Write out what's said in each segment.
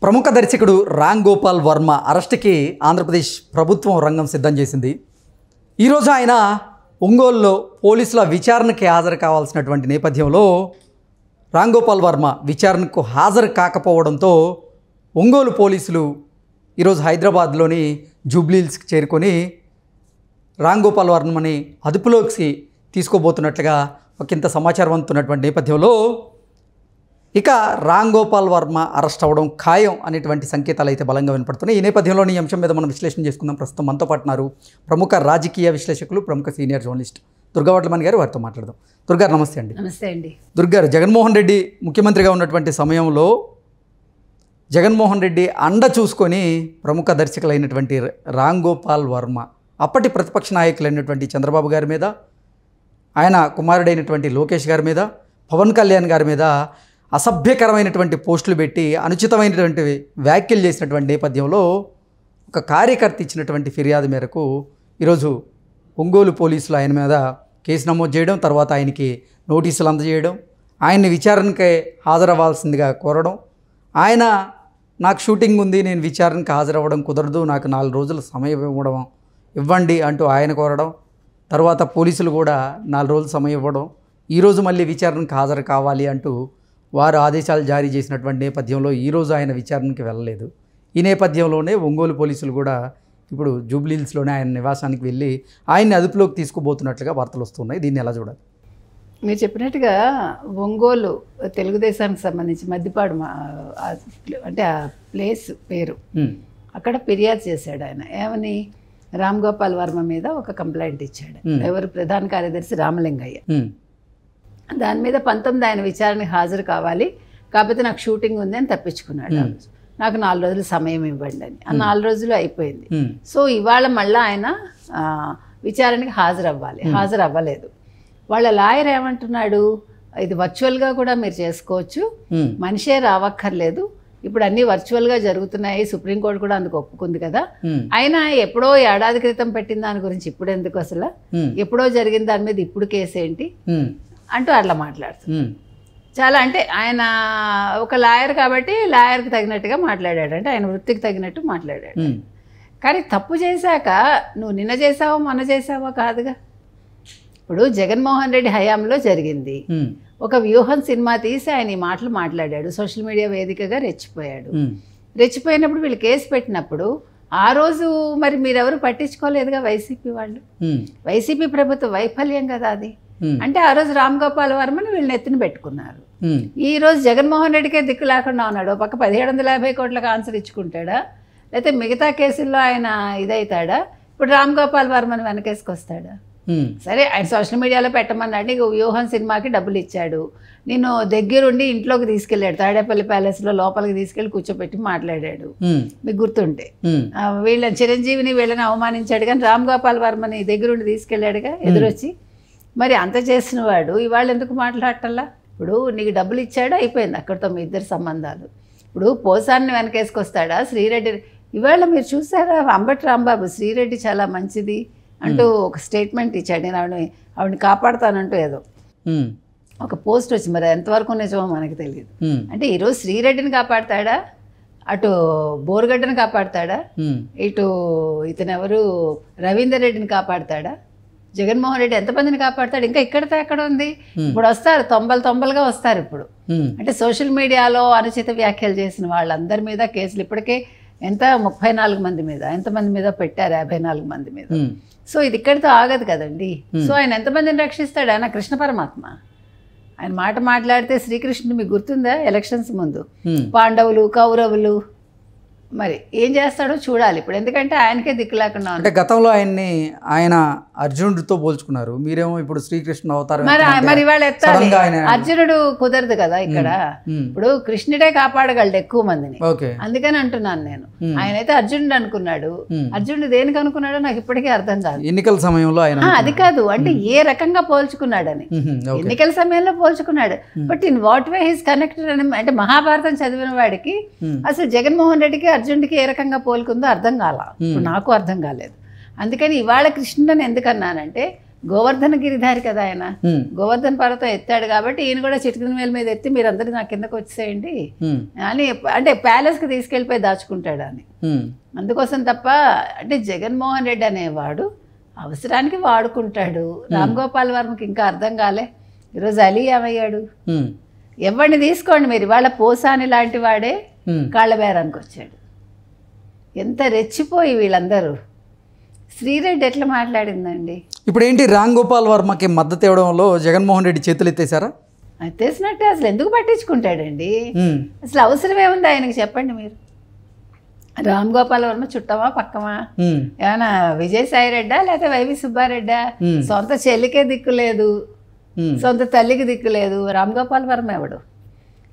ప్రముఖ దర్శకుడు రామ్ గోపాల్ వర్మ అరెస్ట్కి ఆంధ్రప్రదేశ్ ప్రభుత్వం రంగం సిద్ధం చేసింది. ఈరోజు ఆయన ఒంగోలులో పోలీసుల విచారణకి హాజరు కావాల్సినటువంటి నేపథ్యంలో రామ్ గోపాల్ వర్మ విచారణకు హాజరు కాకపోవడంతో ఒంగోలు పోలీసులు ఈరోజు హైదరాబాద్లోని జూబ్లీహిల్స్కి చేరుకొని రామ్ గోపాల్ వర్మని అదుపులోకి తీసుకోబోతున్నట్లుగా ఒకంత సమాచారం అందుతున్నటువంటి నేపథ్యంలో ఇక రామ్ గోపాల్ వర్మ అరెస్ట్ అవ్వడం ఖాయం అనేటువంటి సంకేతాలు అయితే బలంగా వినపడుతున్నాయి. ఈ నేపథ్యంలోని ఈ అంశం మీద మనం విశ్లేషణ చేసుకుందాం. ప్రస్తుతం మనతో పాటు ఉన్నారు ప్రముఖ రాజకీయ విశ్లేషకులు, ప్రముఖ సీనియర్ జర్నలిస్ట్ దుర్గా వడ్లమణి గారు. వారితో మాట్లాడదాం. దుర్గా, నమస్తే అండి. నమస్తే అండి. దుర్గారు, జగన్మోహన్ రెడ్డి ముఖ్యమంత్రిగా ఉన్నటువంటి సమయంలో జగన్మోహన్ రెడ్డి అండ చూసుకొని ప్రముఖ దర్శకులైనటువంటి రామ్ గోపాల్ వర్మ అప్పటి ప్రతిపక్ష నాయకులైనటువంటి చంద్రబాబు గారి మీద, ఆయన కుమారుడైనటువంటి లోకేష్ గారి మీద, పవన్ కళ్యాణ్ గారి మీద అసభ్యకరమైనటువంటి పోస్టులు పెట్టి అనుచితమైనటువంటి వ్యాఖ్యలు చేసినటువంటి నేపథ్యంలో ఒక కార్యకర్త ఇచ్చినటువంటి ఫిర్యాదు మేరకు ఈరోజు ఒంగోలు పోలీసులు ఆయన మీద కేసు నమోదు చేయడం, తర్వాత ఆయనకి నోటీసులు అందజేయడం, ఆయన్ని విచారణకి హాజరవ్వాల్సిందిగా కోరడం, ఆయన నాకు షూటింగ్ ఉంది, నేను విచారణకి హాజరవ్వడం కుదరదు, నాకు 4 రోజులు సమయం ఇవ్వండి అంటూ ఆయన కోరడం, తర్వాత పోలీసులు కూడా 4 రోజులు సమయం ఇవ్వడం, ఈరోజు మళ్ళీ విచారణకు హాజరు కావాలి అంటూ వారు ఆదేశాలు జారీ చేసినటువంటి నేపథ్యంలో ఈరోజు ఆయన విచారణకి వెళ్ళలేదు. ఈ నేపథ్యంలోనే ఒంగోలు పోలీసులు కూడా ఇప్పుడు జూబ్లీహిల్స్లోనే ఆయన నివాసానికి వెళ్ళి ఆయన్ని అదుపులోకి తీసుకుపోతున్నట్లుగా వార్తలు వస్తున్నాయి. దీన్ని ఎలా చూడాలి? మీరు చెప్పినట్టుగా ఒంగోలు తెలుగుదేశానికి సంబంధించి మద్దిపాడు అంటే ఆ ప్లేస్ పేరు, అక్కడ ఫిర్యాదు చేశాడు ఆయన. ఏమని? రామ్ గోపాల్ వర్మ మీద ఒక కంప్లైంట్ ఇచ్చాడు. ఎవరు? ప్రధాన కార్యదర్శి రామలింగయ్య. దాని మీద 19 ఆయన విచారణకి హాజరు కావాలి, కాకపోతే నాకు షూటింగ్ ఉంది అని తప్పించుకున్నాడు. నాకు 4 రోజులు సమయం ఇవ్వండి అని. ఆ 4 రోజులు అయిపోయింది. సో ఇవాళ మళ్ళీ ఆయన విచారణకి హాజరు అవ్వలేదు. వాళ్ళ లాయర్ ఏమంటున్నాడు, ఇది వర్చువల్గా కూడా మీరు చేసుకోవచ్చు, మనిషే రావక్కర్లేదు, ఇప్పుడు అన్నీ వర్చువల్గా జరుగుతున్నాయి, సుప్రీంకోర్టు కూడా అందుకు ఒప్పుకుంది కదా, అయినా ఎప్పుడో ఏడాది క్రితం పెట్టిన దాని గురించి ఇప్పుడు ఎందుకు, అసలు ఎప్పుడో జరిగిన దాని మీద ఇప్పుడు కేసు ఏంటి అంటూ అట్లా మాట్లాడుతుంది. చాలా అంటే ఆయన ఒక లాయర్ కాబట్టి లాయర్కి తగినట్టుగా మాట్లాడాడు, అంటే ఆయన వృత్తికి తగినట్టు మాట్లాడాడు. కానీ తప్పు చేశాక నువ్వు నిన్న చేసావో మొన్న చేసావో కాదుగా. ఇప్పుడు జగన్మోహన్ రెడ్డి హయాంలో జరిగింది. ఒక వ్యూహం సినిమా తీసి ఆయన ఈ మాటలు మాట్లాడాడు, సోషల్ మీడియా వేదికగా రెచ్చిపోయాడు. రెచ్చిపోయినప్పుడు వీళ్ళు కేసు పెట్టినప్పుడు ఆ రోజు మరి మీరెవరు పట్టించుకోలేదుగా, వైసీపీ వాళ్ళు. వైసీపీ ప్రభుత్వ వైఫల్యం కదా అది. అంటే ఆ రోజు రామ్ గోపాల్ వర్మని వీళ్ళని ఎత్తున పెట్టుకున్నారు. ఈ రోజు జగన్మోహన్ రెడ్డికే దిక్కు లేకుండా ఉన్నాడు. పక్క 1750 కోట్లకు ఆన్సర్ ఇచ్చుకుంటాడా, లేకపోతే మిగతా కేసుల్లో ఆయన ఇదవుతాడా? ఇప్పుడు రామ్ గోపాల్ వర్మని వెనకేసుకొస్తాడా? సరే, ఆయన సోషల్ మీడియాలో పెట్టమన్నాడు, నీకు వ్యూహం సినిమాకి డబ్బులు ఇచ్చాడు, నేను దగ్గరుండి ఇంట్లోకి తీసుకెళ్ళాడు, తాడేపల్లి ప్యాలెస్లో లోపలికి తీసుకెళ్ళి కూర్చోబెట్టి మాట్లాడాడు, మీకు గుర్తుంటే. వీళ్ళని చిరంజీవిని వీళ్ళని అవమానించాడు, కానీ రామ్ గోపాల్ వర్మని దగ్గరుండి తీసుకెళ్ళాడుగా ఎదురొచ్చి. మరి అంత చేసిన వాడు ఇవాళ ఎందుకు మాట్లాడటల్లా? ఇప్పుడు నీకు డబ్బులు ఇచ్చాడు, అయిపోయింది అక్కడితో మీ ఇద్దరు సంబంధాలు. ఇప్పుడు పోసాన్ని వెనకేసుకొస్తాడా శ్రీరెడ్డి? ఇవాళ మీరు చూసారా, అంబటి రాంబాబు శ్రీరెడ్డి చాలా మంచిది అంటూ ఒక స్టేట్మెంట్ ఇచ్చాడు, నేను ఆవిడని కాపాడుతానంటూ ఏదో ఒక పోస్ట్ వచ్చి, మరి ఎంతవరకు నిజమో మనకు తెలియదు. అంటే ఈరోజు శ్రీరెడ్డిని కాపాడతాడా, అటు బోరుగడ్డని కాపాడతాడా, ఇటు ఇతనెవరు రవీందర్ రెడ్డిని కాపాడతాడా, జగన్మోహన్ రెడ్డి ఎంతమందిని కాపాడతాడు? ఇంకా ఇక్కడితో ఎక్కడ ఉంది? ఇప్పుడు వస్తారు, తొంబలుగా వస్తారు ఇప్పుడు. అంటే సోషల్ మీడియాలో అనుచిత వ్యాఖ్యలు చేసిన వాళ్ళందరి మీద కేసులు ఇప్పటికే 34 మంది మీద, ఎంతమంది మీద పెట్టారు? 54 మంది మీద. సో ఇది ఇక్కడితో ఆగదు కదండి. సో ఆయన ఎంతమందిని రక్షిస్తాడు? ఆయన కృష్ణ పరమాత్మ. ఆయన మాట మాట్లాడితే శ్రీకృష్ణుడు మీకు గుర్తుందా? ఎలక్షన్స్ ముందు పాండవులు కౌరవులు, మరి ఏం చేస్తాడో చూడాలి ఇప్పుడు. ఎందుకంటే ఆయనకే దిక్కు లేకుండా. అంటే గతంలో ఆయన అర్జునుడితో పోల్చుకున్నారు, మీరేమో ఇప్పుడు శ్రీకృష్ణ అవతారం. మరి వాళ్ళు ఎత్తాలి. అర్జునుడు కుదరదు కదా ఇక్కడ. ఇప్పుడు కృష్ణుడే కాపాడగలడు ఎక్కువ మందిని, అందుకని అంటున్నాను నేను. ఆయన అయితే అర్జునుడు అనుకున్నాడు. అర్జునుడు దేనికి అనుకున్నాడో నాకు ఇప్పటికీ అర్థం కాదు. ఎన్నికల సమయంలో ఆయన అది కాదు, అంటే ఏ రకంగా పోల్చుకున్నాడని. ఎన్నికల సమయంలో పోల్చుకున్నాడు, but in what way he's connected అని. అంటే మహాభారతం చదివిన వాడికి అసలు జగన్మోహన్ రెడ్డికి అర్జునుడికి ఏ రకంగా పోల్కుందో అర్థం కాల, నాకు అర్థం కాలేదు. అందుకని ఇవాళ కృష్ణుడని ఎందుకన్నానంటే గోవర్ధన గిరిధారి కదా ఆయన, గోవర్ధన పర్వతం ఎత్తాడు కాబట్టి ఈయన కూడా చిటికిన వేల మీద ఎత్తి మీరందరూ నా కిందకు వచ్చేయండి అని, అంటే ప్యాలెస్కి తీసుకెళ్ళిపోయి దాచుకుంటాడు అని. అందుకోసం తప్ప అంటే జగన్మోహన్ రెడ్డి అనేవాడు అవసరానికి వాడుకుంటాడు. రామ్ గోపాల్ వర్మకి ఇంకా అర్థం కాలే. ఈరోజు అలీ ఏమయ్యాడు? ఎవరిని తీసుకోండి మీరు, ఇవాళ పోసాని లాంటి వాడే కాళ్ళ బేరానికి వచ్చాడు. ఎంత రెచ్చిపోయి వీళ్ళందరూ. శ్రీరెడ్డి ఎట్లా మాట్లాడిందండి? ఇప్పుడు ఏంటి, రామ్ గోపాల్ వర్మకి మద్దతు ఇవ్వడంలో జగన్మోహన్ రెడ్డి చేతులు ఎత్తేసారా? ఎత్తేసినట్టే. అసలు ఎందుకు పట్టించుకుంటాడండి? అసలు అవసరం ఏముంది ఆయనకి చెప్పండి మీరు? రామ్ గోపాల్ వర్మ చుట్టమా పక్కమా? ఏమన్నా విజయసాయి రెడ్డా లేకపోతే వైవి సుబ్బారెడ్డా? సొంత చెల్లికే దిక్కు లేదు, సొంత తల్లికి దిక్కు లేదు. రామ్ గోపాల్ వర్మ ఎవడు?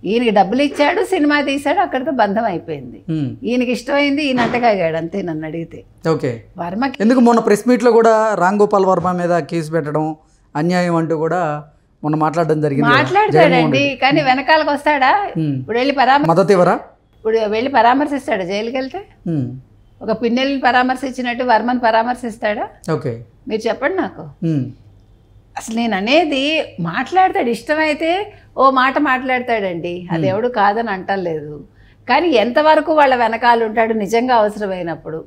ఈయనకి డబ్బులు ఇచ్చాడు, సినిమా తీశాడు, అక్కడితో బంధం అయిపోయింది. ఈయనకి ఇష్టమైంది ఈయన అంటగాగాడు అంతే నన్ను అడిగితే. ఓకే, వర్మకి ఎందుకు మొన్న ప్రెస్ మీట్లో కూడా రామ్ గోపాల్ వర్మ మీద కేసు పెట్టడం అన్యాయం అంటూ కూడా మొన్న మాట్లాడడం జరిగింది. మాట్లాడతాడండి, కానీ వెనకాలకు వస్తాడా? ఇప్పుడు వెళ్ళి మద్దతు ఇవ్వరా? ఇప్పుడు వెళ్ళి పరామర్శిస్తాడా? జైలుకి వెళ్తే ఒక పిన్నెల్ని పరామర్శించినట్టు వర్మని పరామర్శిస్తాడా? ఓకే, మీరు చెప్పండి నాకు. అసలు నేను అనేది మాట్లాడతాడు, ఇష్టమైతే ఓ మాట మాట్లాడతాడండి, అది ఎవడు కాదని అంటలేదు. కానీ ఎంతవరకు వాళ్ళ వెనకాల ఉంటాడు నిజంగా అవసరమైనప్పుడు,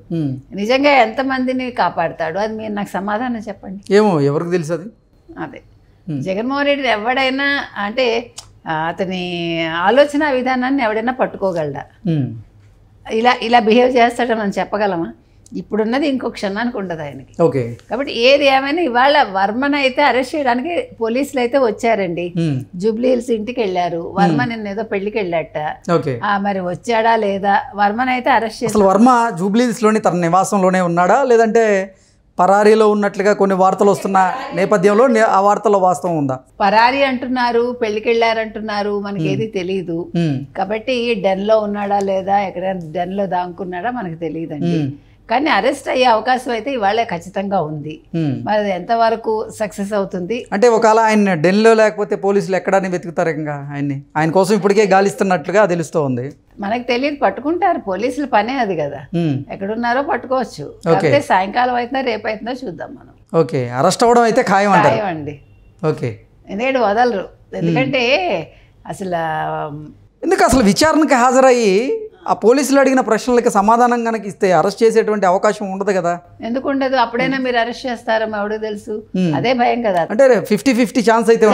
నిజంగా ఎంతమందిని కాపాడతాడు, అది మీరు నాకు సమాధానం చెప్పండి. ఏమో ఎవరికి తెలుసు అది. అదే జగన్మోహన్ రెడ్డి ఎవడైనా అంటే అతని ఆలోచన విధానాన్ని ఎవడైనా పట్టుకోగలడా? ఇలా బిహేవ్ చేస్తాడని మనం చెప్పగలమా? ఇప్పుడున్నది ఇంకో క్షణానికి ఉండదు ఆయనకి. ఓకే, కాబట్టి ఏది ఏమైనా ఇవాళ వర్మను అయితే అరెస్ట్ చేయడానికి పోలీసులు అయితే వచ్చారండి. జూబ్లీ హిల్స్ ఇంటికి వెళ్ళారు. వర్మ నిన్న ఏదో పెళ్లికి వెళ్ళాట. మరి వచ్చాడా లేదా? వర్మను అయితే అరెస్ట్ చేశారు. అసలు వర్మ జూబ్లీ హిల్స్ లోని తన నివాసంలోనే ఉన్నాడా, లేదంటే పరారీలో ఉన్నట్లుగా కొన్ని వార్తలు వస్తున్న నేపథ్యంలో ఆ వార్తలో వాస్తవం ఉందా? పరారీ అంటున్నారు, పెళ్లికి వెళ్ళారంటున్నారు, మనకి ఏది తెలియదు. కాబట్టి డెన్ లో ఉన్నాడా లేదా, ఎక్కడైనా డెన్ లో దాంకున్నాడా మనకు తెలియదండి. కానీ అరెస్ట్ అయ్యే అవకాశం అయితే ఇవాళ ఖచ్చితంగా ఉంది. మరి ఎంతవరకు సక్సెస్ అవుతుంది అంటే, ఒకవేళ ఆయన డెన్లో లేకపోతే పోలీసులు ఎక్కడని వెతుకుతారు ఇంకా ఆయన కోసం ఇప్పటికే గాలిస్తున్నట్లుగా తెలుస్తూ ఉంది. మనకు తెలియదు, పట్టుకుంటారు. పోలీసుల పనే అది కదా, ఎక్కడున్నారో పట్టుకోవచ్చు. కాకపోతే సాయంకాలం అవుతుందా రేపు అవుతుందో చూద్దాం మనం. ఓకే, అరెస్ట్ అవ్వడం అయితే ఖాయం అండి. ఓకే, ఎందుకంటే వదలరు. ఎందుకంటే అసలు విచారణకి హాజరయ్యి ఆ పోలీసులు అడిగిన ప్రశ్నలకి సమాధానం కనుక ఇస్తే అరెస్ట్ చేసేటువంటి అవకాశం ఉండదు కదా? ఎందుకు ఉండదు? అప్పుడైనా మీరు అరెస్ట్ చేస్తారో ఎవడో తెలుసు. అదే భయం కదా. అంటే 50-50 ఛాన్స్ అయితే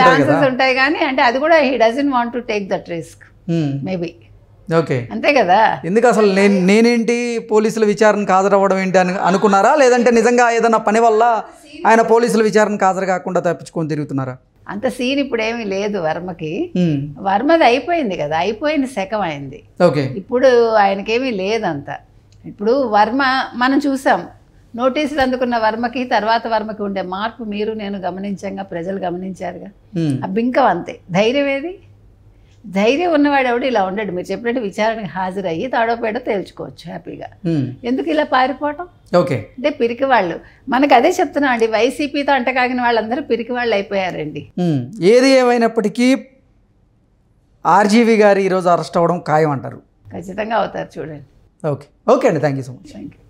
ఉంటాయి కానీ అంటే అది కూడా he doesn't want to take that risk maybe. Okay, అంతే కదా. ఎందుకు అసలు నేనేంటి పోలీసుల విచారణకు హాజరవ్వడం ఏంటి అని అనుకున్నారా, లేదంటే నిజంగా ఏదైనా పని వల్ల ఆయన పోలీసుల విచారణకు హాజరు కాకుండా తప్పించుకొని తిరుగుతున్నారా? అంత సీన్ ఇప్పుడు ఏమీ లేదు వర్మకి. వర్మది అయిపోయింది కదా, అయిపోయింది, శకం అయింది. ఇప్పుడు ఆయనకేమీ లేదంత. ఇప్పుడు వర్మ మనం చూసాం, నోటీసులు అందుకున్న వర్మకి తర్వాత వర్మకి ఉండే మార్పు మీరు నేను గమనించంగా, ప్రజలు గమనించారుగా. ఆ బింకం అంతే. ధైర్యం ఏది? ధైర్యం ఉన్నవాడు ఎవడు ఇలా ఉండడు. మీరు చెప్పినట్టు విచారణకు హాజరయ్యి తాడోపేడో తేల్చుకోవచ్చు హ్యాపీగా. ఎందుకు ఇలా పారిపోవటం? అంటే పిరికి వాళ్ళు. మనకు అదే చెప్తున్నాం అండి, వైసీపీతో అంటకాగిన వాళ్ళందరూ పిరికి వాళ్ళు అయిపోయారండి. ఏది ఏమైనప్పటికీ ఆర్జీవి గారు ఈరోజు అరెస్ట్ అవ్వడం ఖాయం అంటారు? ఖచ్చితంగా అవుతారు, చూడండి. ఓకే అండి, thank you so much. Thank you.